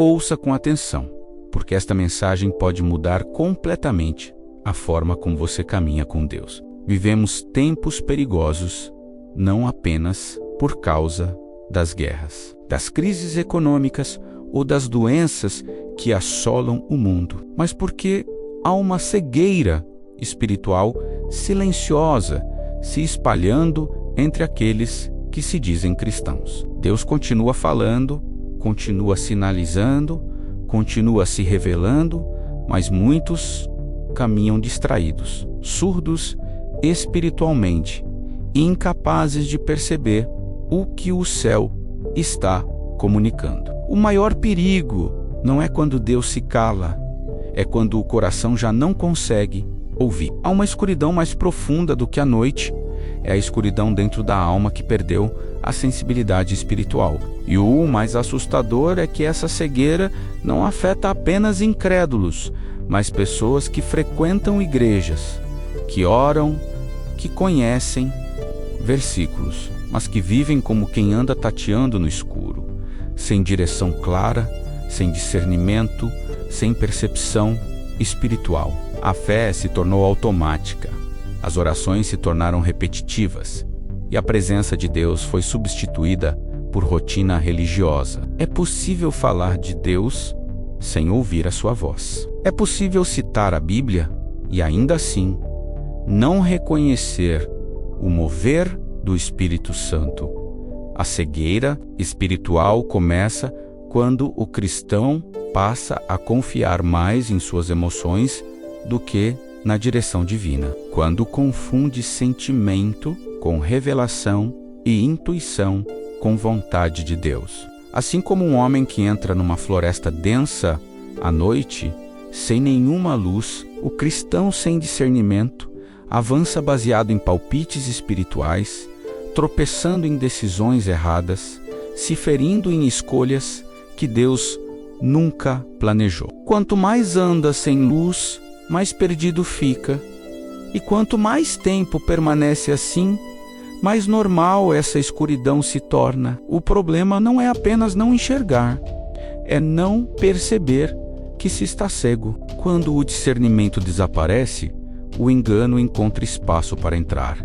Ouça com atenção, porque esta mensagem pode mudar completamente a forma como você caminha com Deus. Vivemos tempos perigosos, não apenas por causa das guerras, das crises econômicas ou das doenças que assolam o mundo, mas porque há uma cegueira espiritual silenciosa se espalhando entre aqueles que se dizem cristãos. Deus continua falando, continua sinalizando, continua se revelando, mas muitos caminham distraídos, surdos espiritualmente, incapazes de perceber o que o céu está comunicando. O maior perigo não é quando Deus se cala, é quando o coração já não consegue ouvir. Há uma escuridão mais profunda do que a noite, é a escuridão dentro da alma que perdeu a sensibilidade espiritual. E o mais assustador é que essa cegueira não afeta apenas incrédulos, mas pessoas que frequentam igrejas, que oram, que conhecem versículos, mas que vivem como quem anda tateando no escuro, sem direção clara, sem discernimento, sem percepção espiritual. A fé se tornou automática, as orações se tornaram repetitivas e a presença de Deus foi substituída por rotina religiosa. É possível falar de Deus sem ouvir a sua voz. É possível citar a Bíblia e ainda assim não reconhecer o mover do Espírito Santo. A cegueira espiritual começa quando o cristão passa a confiar mais em suas emoções do que na direção divina, quando confunde sentimento com revelação e intuição com vontade de Deus. Assim como um homem que entra numa floresta densa à noite, sem nenhuma luz, o cristão sem discernimento avança baseado em palpites espirituais, tropeçando em decisões erradas, se ferindo em escolhas que Deus nunca planejou. Quanto mais anda sem luz, mais perdido fica. E quanto mais tempo permanece assim, mais normal essa escuridão se torna. O problema não é apenas não enxergar, é não perceber que se está cego. Quando o discernimento desaparece, o engano encontra espaço para entrar,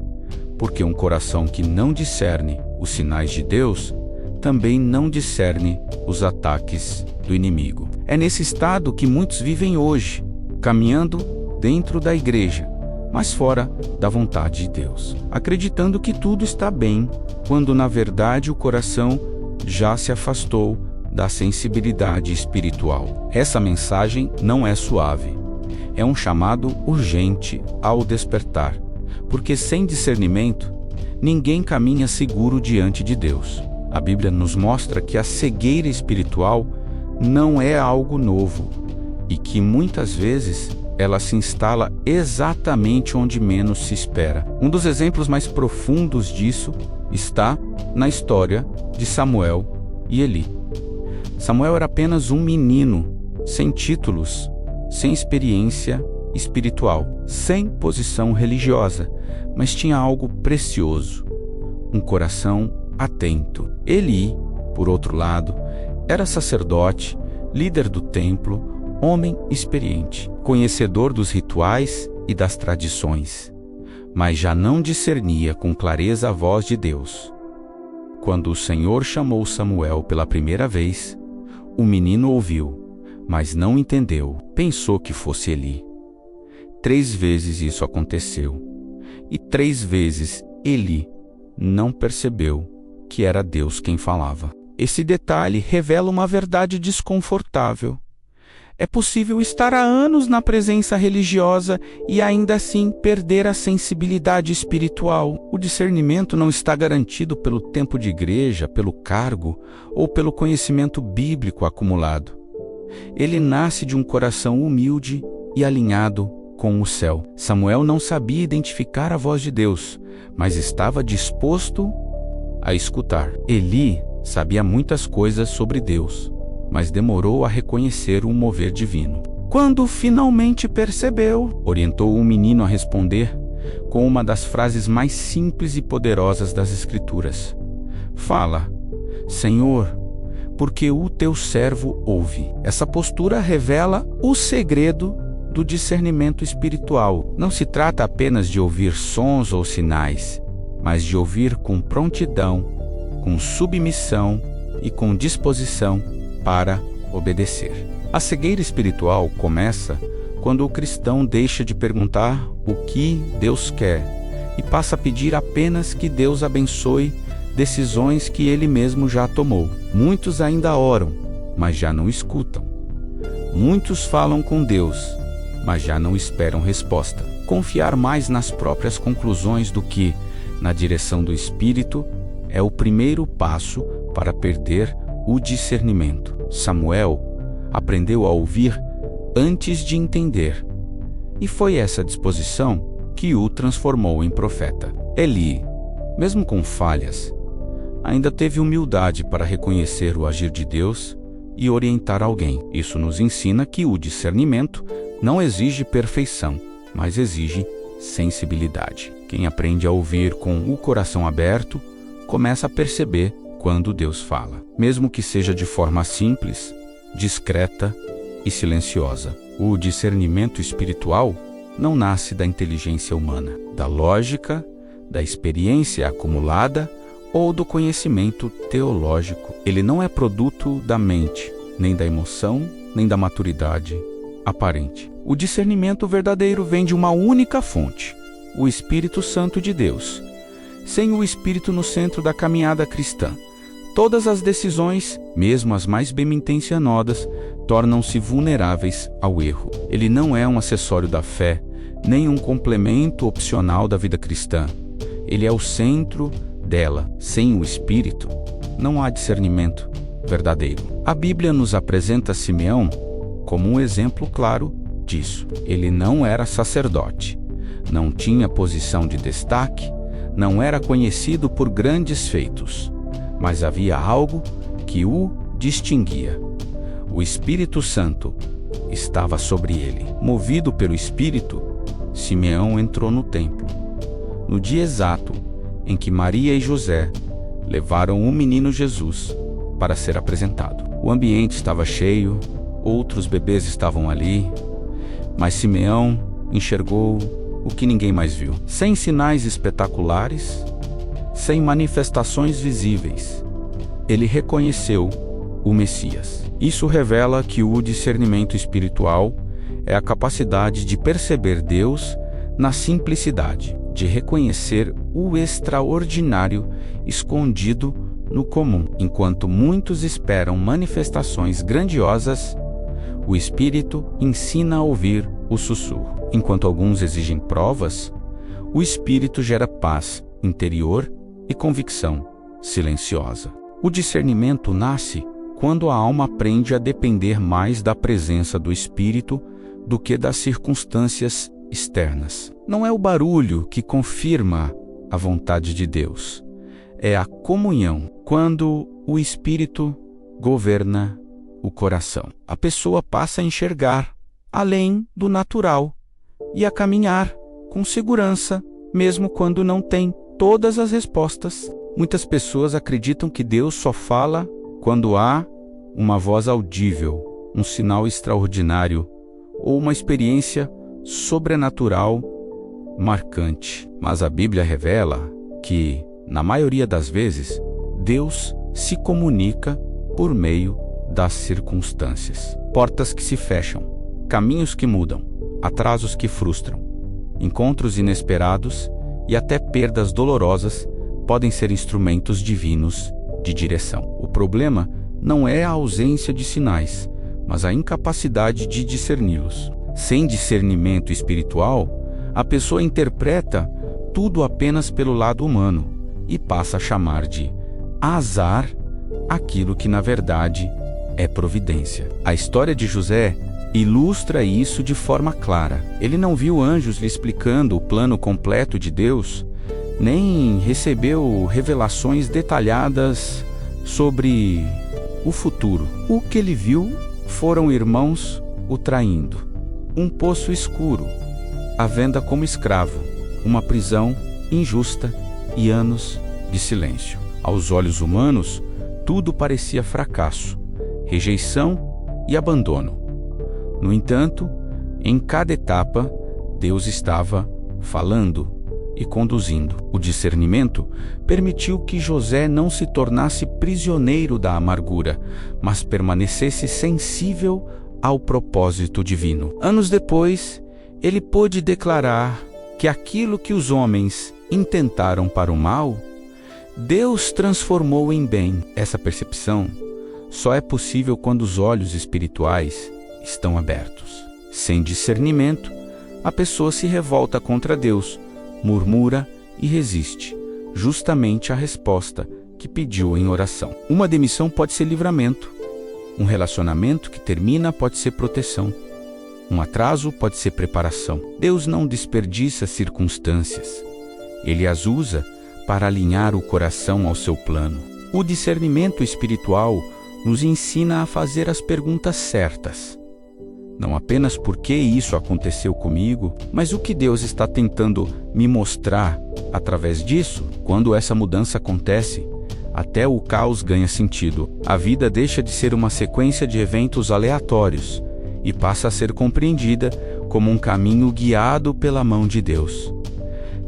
porque um coração que não discerne os sinais de Deus também não discerne os ataques do inimigo. É nesse estado que muitos vivem hoje, caminhando dentro da igreja, mas fora da vontade de Deus, acreditando que tudo está bem, quando na verdade o coração já se afastou da sensibilidade espiritual. Essa mensagem não é suave, é um chamado urgente ao despertar, porque sem discernimento, ninguém caminha seguro diante de Deus. A Bíblia nos mostra que a cegueira espiritual não é algo novo e que muitas vezes ela se instala exatamente onde menos se espera. Um dos exemplos mais profundos disso está na história de Samuel e Eli. Samuel era apenas um menino, sem títulos, sem experiência espiritual, sem posição religiosa, mas tinha algo precioso, um coração atento. Eli, por outro lado, era sacerdote, líder do templo, homem experiente, conhecedor dos rituais e das tradições, mas já não discernia com clareza a voz de Deus. Quando o Senhor chamou Samuel pela primeira vez, o menino ouviu, mas não entendeu, pensou que fosse Eli. 3 vezes isso aconteceu, e 3 vezes Eli não percebeu que era Deus quem falava. Esse detalhe revela uma verdade desconfortável. É possível estar há anos na presença religiosa e ainda assim perder a sensibilidade espiritual. O discernimento não está garantido pelo tempo de igreja, pelo cargo ou pelo conhecimento bíblico acumulado. Ele nasce de um coração humilde e alinhado com o céu. Samuel não sabia identificar a voz de Deus, mas estava disposto a escutar. Eli sabia muitas coisas sobre Deus, mas demorou a reconhecer um mover divino. Quando finalmente percebeu, orientou o menino a responder com uma das frases mais simples e poderosas das Escrituras. Fala, Senhor, porque o teu servo ouve. Essa postura revela o segredo do discernimento espiritual. Não se trata apenas de ouvir sons ou sinais, mas de ouvir com prontidão, com submissão e com disposição para obedecer. A cegueira espiritual começa quando o cristão deixa de perguntar o que Deus quer e passa a pedir apenas que Deus abençoe decisões que ele mesmo já tomou. Muitos ainda oram, mas já não escutam. Muitos falam com Deus, mas já não esperam resposta. Confiar mais nas próprias conclusões do que na direção do Espírito é o primeiro passo para perder o discernimento. Samuel aprendeu a ouvir antes de entender, e foi essa disposição que o transformou em profeta. Eli, mesmo com falhas, ainda teve humildade para reconhecer o agir de Deus e orientar alguém. Isso nos ensina que o discernimento não exige perfeição, mas exige sensibilidade. Quem aprende a ouvir com o coração aberto, começa a perceber quando Deus fala, mesmo que seja de forma simples, discreta e silenciosa. O discernimento espiritual não nasce da inteligência humana, da lógica, da experiência acumulada ou do conhecimento teológico. Ele não é produto da mente, nem da emoção, nem da maturidade aparente. O discernimento verdadeiro vem de uma única fonte, o Espírito Santo de Deus. Sem o Espírito no centro da caminhada cristã, todas as decisões, mesmo as mais bem-intencionadas, tornam-se vulneráveis ao erro. Ele não é um acessório da fé, nem um complemento opcional da vida cristã. Ele é o centro dela. Sem o Espírito, não há discernimento verdadeiro. A Bíblia nos apresenta Simeão como um exemplo claro disso. Ele não era sacerdote, não tinha posição de destaque, não era conhecido por grandes feitos, mas havia algo que o distinguia. O Espírito Santo estava sobre ele. Movido pelo Espírito, Simeão entrou no templo, no dia exato em que Maria e José levaram o menino Jesus para ser apresentado. O ambiente estava cheio, outros bebês estavam ali, mas Simeão enxergou o que ninguém mais viu. Sem sinais espetaculares, sem manifestações visíveis, ele reconheceu o Messias. Isso revela que o discernimento espiritual é a capacidade de perceber Deus na simplicidade, de reconhecer o extraordinário escondido no comum. Enquanto muitos esperam manifestações grandiosas, o Espírito ensina a ouvir o sussurro. Enquanto alguns exigem provas, o Espírito gera paz interior e convicção silenciosa. O discernimento nasce quando a alma aprende a depender mais da presença do Espírito do que das circunstâncias externas. Não é o barulho que confirma a vontade de Deus, é a comunhão. Quando o Espírito governa o coração, a pessoa passa a enxergar além do natural e a caminhar com segurança, mesmo quando não tem todas as respostas. Muitas pessoas acreditam que Deus só fala quando há uma voz audível, um sinal extraordinário ou uma experiência sobrenatural marcante. Mas a Bíblia revela que, na maioria das vezes, Deus se comunica por meio das circunstâncias. Portas que se fecham, caminhos que mudam, atrasos que frustram, encontros inesperados e até perdas dolorosas podem ser instrumentos divinos de direção. O problema não é a ausência de sinais, mas a incapacidade de discerni-los. Sem discernimento espiritual, a pessoa interpreta tudo apenas pelo lado humano e passa a chamar de azar aquilo que na verdade é providência. A história de José ilustra isso de forma clara. Ele não viu anjos lhe explicando o plano completo de Deus, nem recebeu revelações detalhadas sobre o futuro. O que ele viu foram irmãos o traindo, um poço escuro, a venda como escravo, uma prisão injusta e anos de silêncio. Aos olhos humanos, tudo parecia fracasso, rejeição e abandono. No entanto, em cada etapa, Deus estava falando e conduzindo. O discernimento permitiu que José não se tornasse prisioneiro da amargura, mas permanecesse sensível ao propósito divino. Anos depois, ele pôde declarar que aquilo que os homens intentaram para o mal, Deus transformou em bem. Essa percepção só é possível quando os olhos espirituais estão abertos. Sem discernimento, a pessoa se revolta contra Deus, murmura e resiste, justamente à resposta que pediu em oração. Uma demissão pode ser livramento. Um relacionamento que termina pode ser proteção. Um atraso pode ser preparação. Deus não desperdiça circunstâncias. Ele as usa para alinhar o coração ao seu plano. O discernimento espiritual nos ensina a fazer as perguntas certas. Não apenas por que isso aconteceu comigo, mas o que Deus está tentando me mostrar através disso. Quando essa mudança acontece, até o caos ganha sentido. A vida deixa de ser uma sequência de eventos aleatórios e passa a ser compreendida como um caminho guiado pela mão de Deus.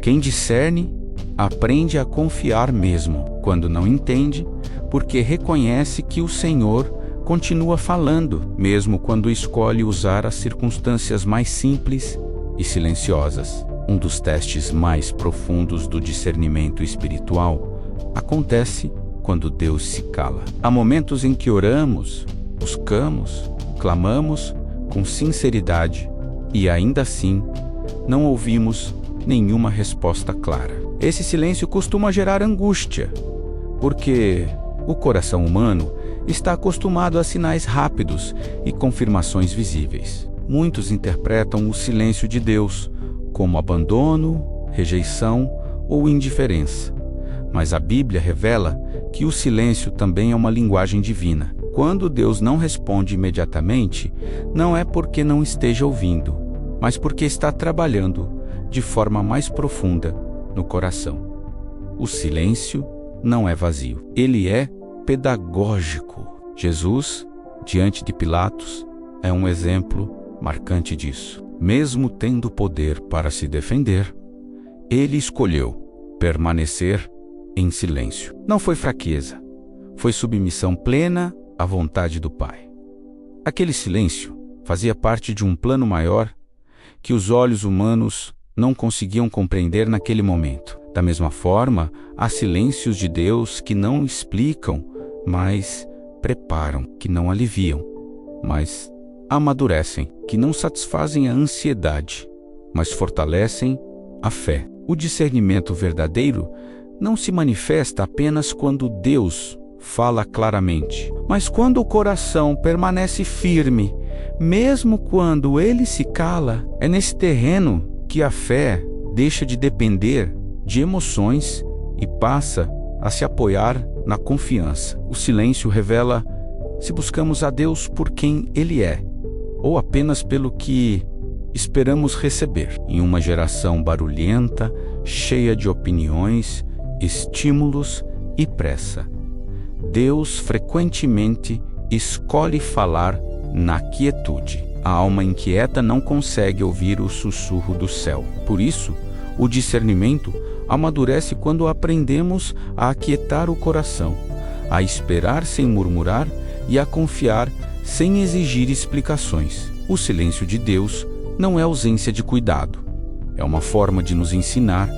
Quem discerne, aprende a confiar mesmo quando não entende, porque reconhece que o Senhor continua falando, mesmo quando escolhe usar as circunstâncias mais simples e silenciosas. Um dos testes mais profundos do discernimento espiritual acontece quando Deus se cala. Há momentos em que oramos, buscamos, clamamos com sinceridade e ainda assim não ouvimos nenhuma resposta clara. Esse silêncio costuma gerar angústia, porque o coração humano está acostumado a sinais rápidos e confirmações visíveis. Muitos interpretam o silêncio de Deus como abandono, rejeição ou indiferença. Mas a Bíblia revela que o silêncio também é uma linguagem divina. Quando Deus não responde imediatamente, não é porque não esteja ouvindo, mas porque está trabalhando de forma mais profunda no coração. O silêncio não é vazio, ele é pedagógico. Jesus, diante de Pilatos, é um exemplo marcante disso. Mesmo tendo poder para se defender, ele escolheu permanecer em silêncio. Não foi fraqueza, foi submissão plena à vontade do Pai. Aquele silêncio fazia parte de um plano maior que os olhos humanos não conseguiam compreender naquele momento. Da mesma forma, há silêncios de Deus que não explicam, mas preparam, que não aliviam, mas amadurecem, que não satisfazem a ansiedade, mas fortalecem a fé. O discernimento verdadeiro não se manifesta apenas quando Deus fala claramente, mas quando o coração permanece firme, mesmo quando ele se cala. É nesse terreno que a fé deixa de depender de emoções e passa a se apoiar na confiança. O silêncio revela se buscamos a Deus por quem Ele é, ou apenas pelo que esperamos receber. Em uma geração barulhenta, cheia de opiniões, estímulos e pressa, Deus frequentemente escolhe falar na quietude. A alma inquieta não consegue ouvir o sussurro do céu. Por isso, o discernimento amadurece quando aprendemos a aquietar o coração, a esperar sem murmurar e a confiar sem exigir explicações. O silêncio de Deus não é ausência de cuidado. É uma forma de nos ensinar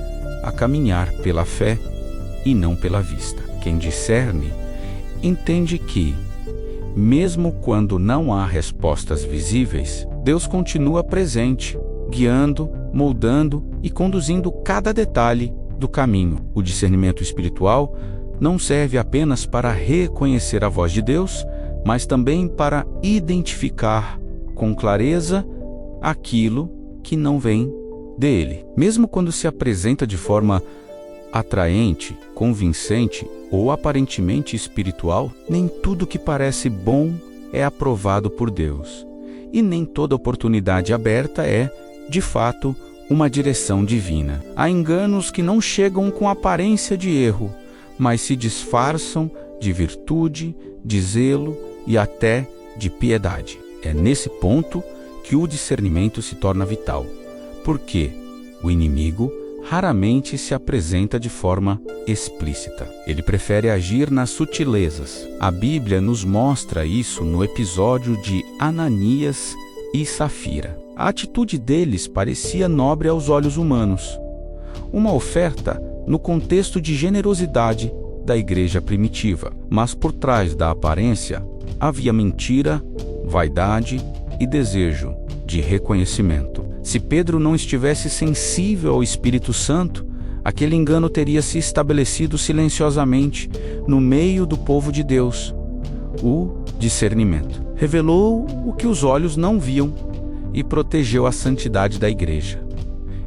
a caminhar pela fé e não pela vista. Quem discerne entende que, mesmo quando não há respostas visíveis, Deus continua presente, guiando, moldando e conduzindo cada detalhe do caminho. O discernimento espiritual não serve apenas para reconhecer a voz de Deus, mas também para identificar com clareza aquilo que não vem dele. Mesmo quando se apresenta de forma atraente, convincente ou aparentemente espiritual, nem tudo que parece bom é aprovado por Deus. E nem toda oportunidade aberta é, de fato, uma direção divina. Há enganos que não chegam com aparência de erro, mas se disfarçam de virtude, de zelo e até de piedade. É nesse ponto que o discernimento se torna vital, porque o inimigo raramente se apresenta de forma explícita. Ele prefere agir nas sutilezas. A Bíblia nos mostra isso no episódio de Ananias e Safira. A atitude deles parecia nobre aos olhos humanos, uma oferta no contexto de generosidade da igreja primitiva, mas por trás da aparência havia mentira, vaidade e desejo de reconhecimento. Se Pedro não estivesse sensível ao Espírito Santo, aquele engano teria se estabelecido silenciosamente no meio do povo de Deus. O discernimento revelou o que os olhos não viam e protegeu a santidade da igreja.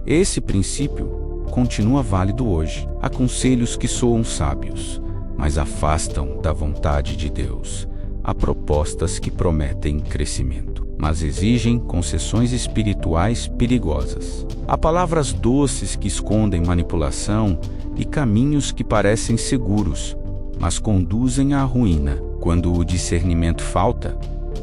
Esse princípio continua válido hoje. Há conselhos que soam sábios, mas afastam da vontade de Deus. Há propostas que prometem crescimento, mas exigem concessões espirituais perigosas. Há palavras doces que escondem manipulação e caminhos que parecem seguros, mas conduzem à ruína. Quando o discernimento falta,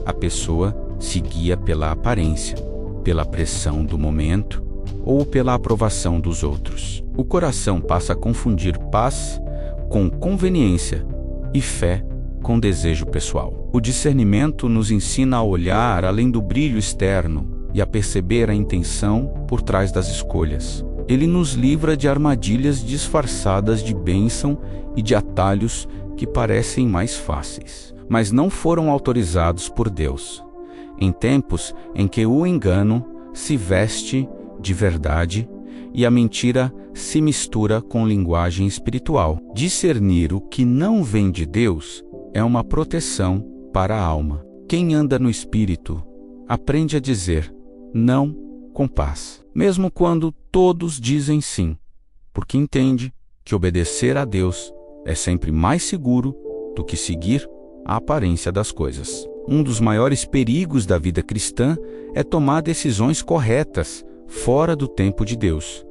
a pessoa se guia pela aparência, pela pressão do momento ou pela aprovação dos outros. O coração passa a confundir paz com conveniência e fé com desejo pessoal. O discernimento nos ensina a olhar além do brilho externo e a perceber a intenção por trás das escolhas. Ele nos livra de armadilhas disfarçadas de bênção e de atalhos que parecem mais fáceis, mas não foram autorizados por Deus. Em tempos em que o engano se veste de verdade e a mentira se mistura com linguagem espiritual. Discernir o que não vem de Deus é uma proteção para a alma. Quem anda no Espírito aprende a dizer não com paz, mesmo quando todos dizem sim, porque entende que obedecer a Deus é sempre mais seguro do que seguir a aparência das coisas. Um dos maiores perigos da vida cristã é tomar decisões corretas fora do tempo de Deus.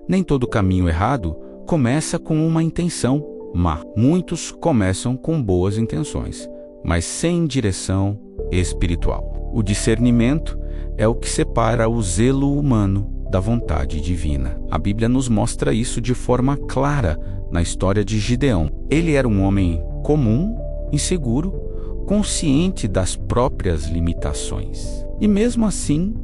Nem todo caminho errado começa com uma intenção má. Muitos começam com boas intenções, mas sem direção espiritual. O discernimento é o que separa o zelo humano da vontade divina. A Bíblia nos mostra isso de forma clara na história de Gideão. Ele era um homem comum, inseguro, consciente das próprias limitações. E mesmo assim,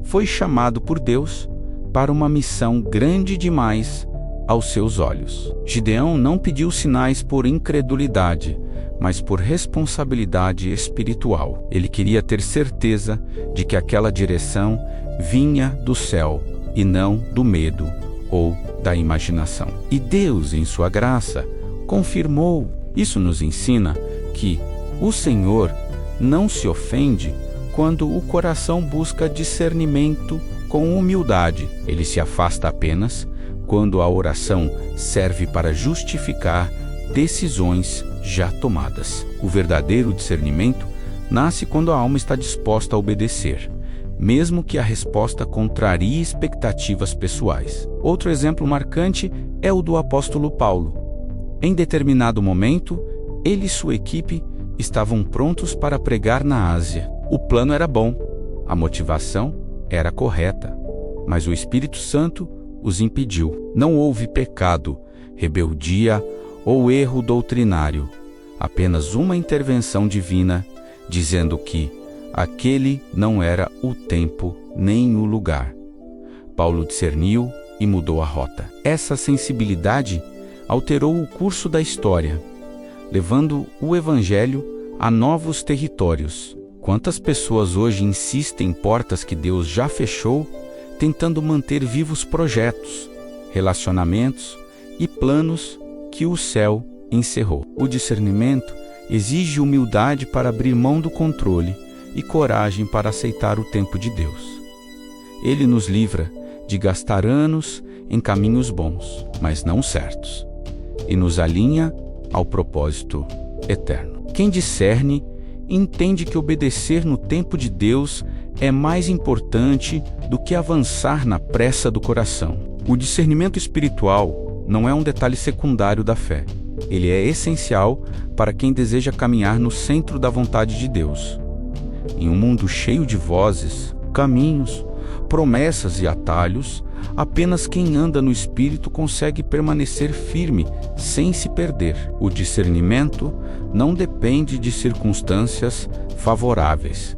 foi chamado por Deus para uma missão grande demais aos seus olhos. Gideão não pediu sinais por incredulidade, mas por responsabilidade espiritual. Ele queria ter certeza de que aquela direção vinha do céu e não do medo ou da imaginação. E Deus, em sua graça, confirmou. Isso nos ensina que o Senhor não se ofende quando o coração busca discernimento com humildade. Ele se afasta apenas quando a oração serve para justificar decisões já tomadas. O verdadeiro discernimento nasce quando a alma está disposta a obedecer, mesmo que a resposta contrarie expectativas pessoais. Outro exemplo marcante é o do apóstolo Paulo. Em determinado momento, ele e sua equipe estavam prontos para pregar na Ásia. O plano era bom, a motivação era correta, mas o Espírito Santo os impediu. Não houve pecado, rebeldia ou erro doutrinário, apenas uma intervenção divina, dizendo que aquele não era o tempo nem o lugar. Paulo discerniu e mudou a rota. Essa sensibilidade alterou o curso da história, levando o Evangelho a novos territórios. Quantas pessoas hoje insistem em portas que Deus já fechou, tentando manter vivos projetos, relacionamentos e planos que o céu encerrou. O discernimento exige humildade para abrir mão do controle e coragem para aceitar o tempo de Deus. Ele nos livra de gastar anos em caminhos bons, mas não certos, e nos alinha ao propósito eterno. Quem discerne entende que obedecer no tempo de Deus é mais importante do que avançar na pressa do coração. O discernimento espiritual não é um detalhe secundário da fé. Ele é essencial para quem deseja caminhar no centro da vontade de Deus. Em um mundo cheio de vozes, caminhos, promessas e atalhos, apenas quem anda no Espírito consegue permanecer firme sem se perder. O discernimento não depende de circunstâncias favoráveis,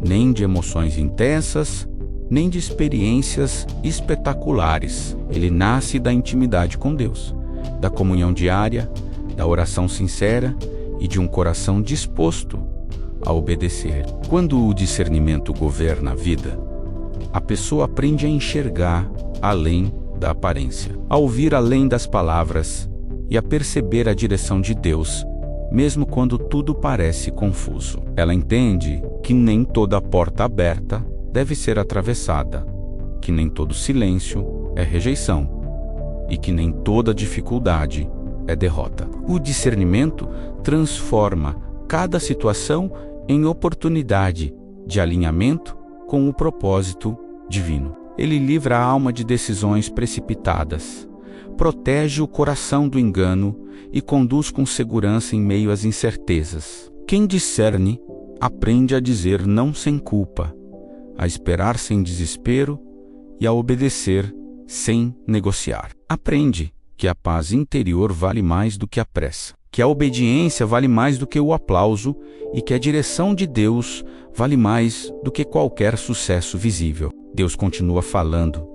nem de emoções intensas, nem de experiências espetaculares. Ele nasce da intimidade com Deus, da comunhão diária, da oração sincera e de um coração disposto a obedecer. Quando o discernimento governa a vida, a pessoa aprende a enxergar além da aparência, a ouvir além das palavras e a perceber a direção de Deus, mesmo quando tudo parece confuso. Ela entende que nem toda porta aberta deve ser atravessada, que nem todo silêncio é rejeição e que nem toda dificuldade é derrota. O discernimento transforma cada situação em oportunidade de alinhamento com o propósito divino. Ele livra a alma de decisões precipitadas, protege o coração do engano e conduz com segurança em meio às incertezas. Quem discerne aprende a dizer não sem culpa, a esperar sem desespero e a obedecer sem negociar. Aprende que a paz interior vale mais do que a pressa, que a obediência vale mais do que o aplauso e que a direção de Deus vale mais do que qualquer sucesso visível. Deus continua falando,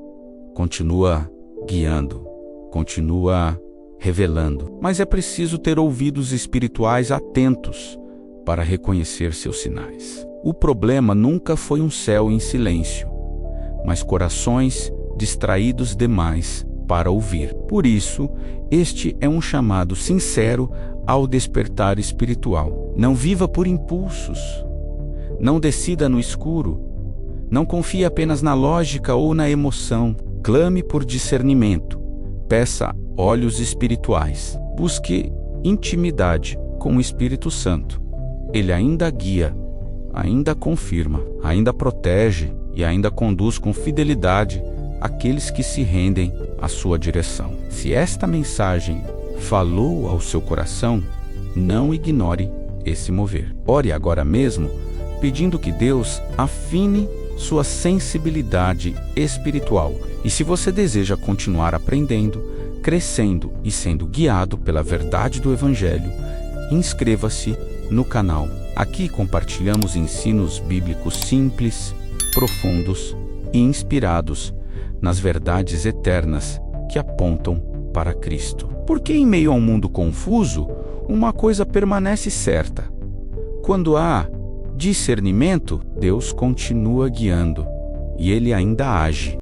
continua guiando, continua revelando, mas é preciso ter ouvidos espirituais atentos para reconhecer seus sinais. O problema nunca foi um céu em silêncio, mas corações distraídos demais para ouvir. Por isso, este é um chamado sincero ao despertar espiritual. Não viva por impulsos, não decida no escuro, não confie apenas na lógica ou na emoção. Clame por discernimento, peça olhos espirituais, busque intimidade com o Espírito Santo. Ele ainda guia, ainda confirma, ainda protege e ainda conduz com fidelidade aqueles que se rendem à sua direção. Se esta mensagem falou ao seu coração, não ignore esse mover. Ore agora mesmo, pedindo que Deus afine sua sensibilidade espiritual. E se você deseja continuar aprendendo, crescendo e sendo guiado pela verdade do Evangelho, inscreva-se no canal. Aqui compartilhamos ensinos bíblicos simples, profundos e inspirados nas verdades eternas que apontam para Cristo. Porque em meio a um mundo confuso, uma coisa permanece certa: quando há discernimento, Deus continua guiando e Ele ainda age.